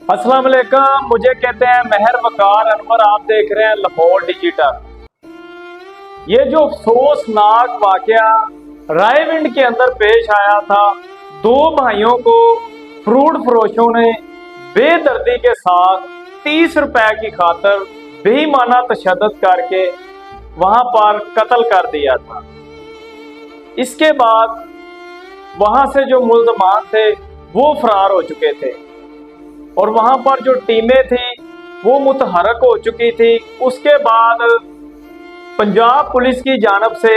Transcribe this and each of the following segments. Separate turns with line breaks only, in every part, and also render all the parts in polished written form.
अस्सलाम वालेकुम, मुझे कहते हैं महर वकार अनवर। आप देख रहे हैं लाहौर डिजिटल। ये जो अफसोसनाक वाकया रायविंड के अंदर पेश आया था, दो भाइयों को फ्रूट फरोशों ने बेदर्दी के साथ 30 रुपए की खातर बेईमाना तशद्दुद करके वहां पर कत्ल कर दिया था। इसके बाद वहां से जो मुल्ज़मान थे वो फरार हो चुके थे और वहां पर जो टीमें थी वो मुतहरक हो चुकी थी। उसके बाद पंजाब पुलिस की जानब से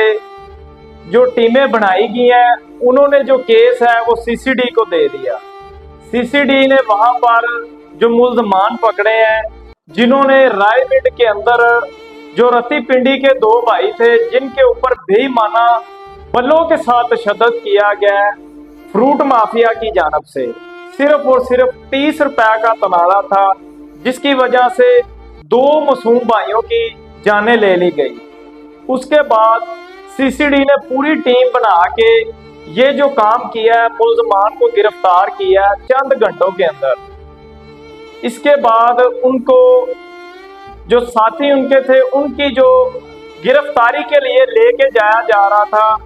जो टीमें बनाई गई हैं, उन्होंने जो केस है वो सीसीडी को दे दिया। सीसीडी ने वहां पर जो मुल्ज़मान पकड़े हैं, जिन्होंने रायविंड के अंदर जो रत्ती पिंडी के दो भाई थे जिनके ऊपर बेईमाना बलों के साथ तशद्दुद किया गया है फ्रूट माफिया की जानब से। सिर्फ और सिर्फ 30 रुपए का तनाजा था, जिसकी वजह से दो मासूम भाइयों की जानें ले ली गई। उसके बाद सीसीडी ने पूरी टीम बना के ये जो काम किया है, मुल्ज़मान को गिरफ्तार किया है चंद घंटों के अंदर। इसके बाद उनको जो साथी उनके थे, उनकी जो गिरफ्तारी के लिए लेके जाया जा रहा था,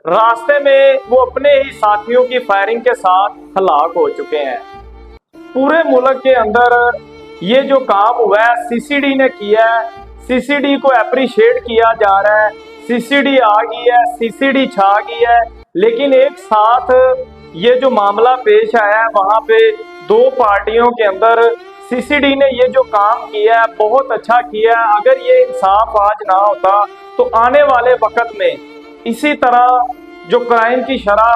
रास्ते में वो अपने ही साथियों की फायरिंग के साथ हलाक हो चुके हैं। पूरे मुल्क के अंदर ये जो काम हुआ है सीसीडी ने किया है। सीसीडी को एप्रिशिएट किया जा रहा है। सीसीडी आ गई है, सीसीडी छा गई है। लेकिन एक साथ ये जो मामला पेश आया है, वहां पे दो पार्टियों के अंदर सीसीडी ने ये जो काम किया है बहुत अच्छा किया है। अगर ये इंसाफ आज ना होता तो आने वाले वक्त में इसी तरह जो क्राइम की शरह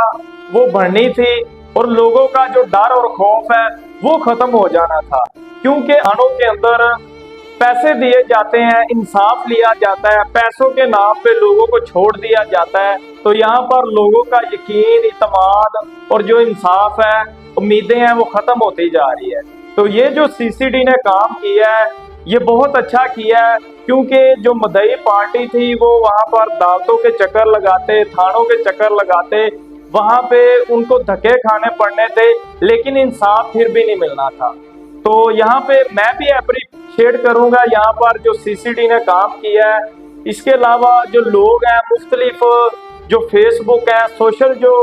वो बढ़नी थी और लोगों का जो डर और खौफ है वो खत्म हो जाना था। क्योंकि थानों के अंदर पैसे दिए जाते हैं, इंसाफ लिया जाता है, पैसों के नाम पे लोगों को छोड़ दिया जाता है। तो यहाँ पर लोगों का यकीन, इत्मीनान और जो इंसाफ है, उम्मीदें हैं, वो खत्म होती जा रही है। तो ये जो सीसीडी ने काम किया है ये बहुत अच्छा किया है, क्योंकि जो मदई पार्टी थी वो वहां पर अदालतों के चक्कर लगाते, थानों के चक्कर लगाते, वहां पे उनको धक्के खाने पड़ने थे, लेकिन इंसाफ फिर भी नहीं मिलना था। तो यहाँ पे मैं भी अप्रिशिएट करूंगा यहाँ पर जो सीसीडी ने काम किया है। इसके अलावा जो लोग हैं, मुख्तलिफ जो फेसबुक है, सोशल जो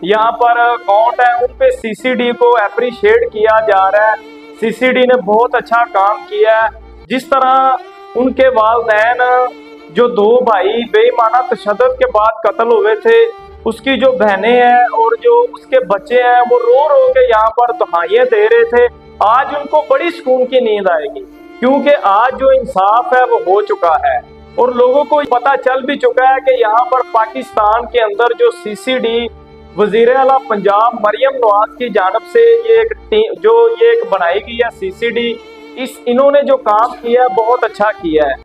यहाँ पर अकाउंट है, उन पे सीसीडी को अप्रिशिएट किया जा रहा है। सीसीडी ने बहुत अच्छा काम किया है। जिस तरह उनके वालिदैन जो दो भाई बेईमाना तशद्दुद के बाद कत्ल हुए थे, उसकी जो बहनें हैं और जो उसके बच्चे हैं वो रो रो के यहाँ पर दुहाइयां दे रहे थे। आज उनको बड़ी सुकून की नींद आएगी, क्योंकि आज जो इंसाफ है वो हो चुका है और लोगों को पता चल भी चुका है कि यहाँ पर पाकिस्तान के अंदर जो सीसीडी वजीर आला पंजाब मरियम नवाज की जानब से ये एक टीम जो ये एक बनाई गई है सीसीडी, इन्होंने जो काम किया है बहुत अच्छा किया है।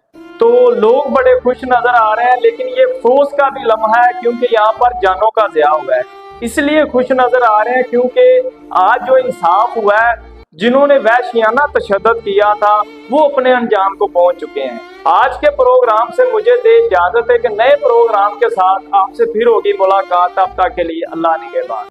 तो लोग बड़े खुश नजर आ रहे हैं, लेकिन ये अफसोस का भी लम्हा है क्योंकि यहाँ पर जानों का ज़िया हुआ है। इसलिए खुश नजर आ रहे हैं क्योंकि आज जो इंसाफ हुआ है, जिन्होंने वहशियाना तशद्दुद किया था वो अपने अंजाम को पहुंच चुके हैं। आज के प्रोग्राम से मुझे दे इजाजत है कि नए प्रोग्राम के साथ आपसे फिर होगी मुलाकात। तब तक के लिए अल्लाह निगहबान।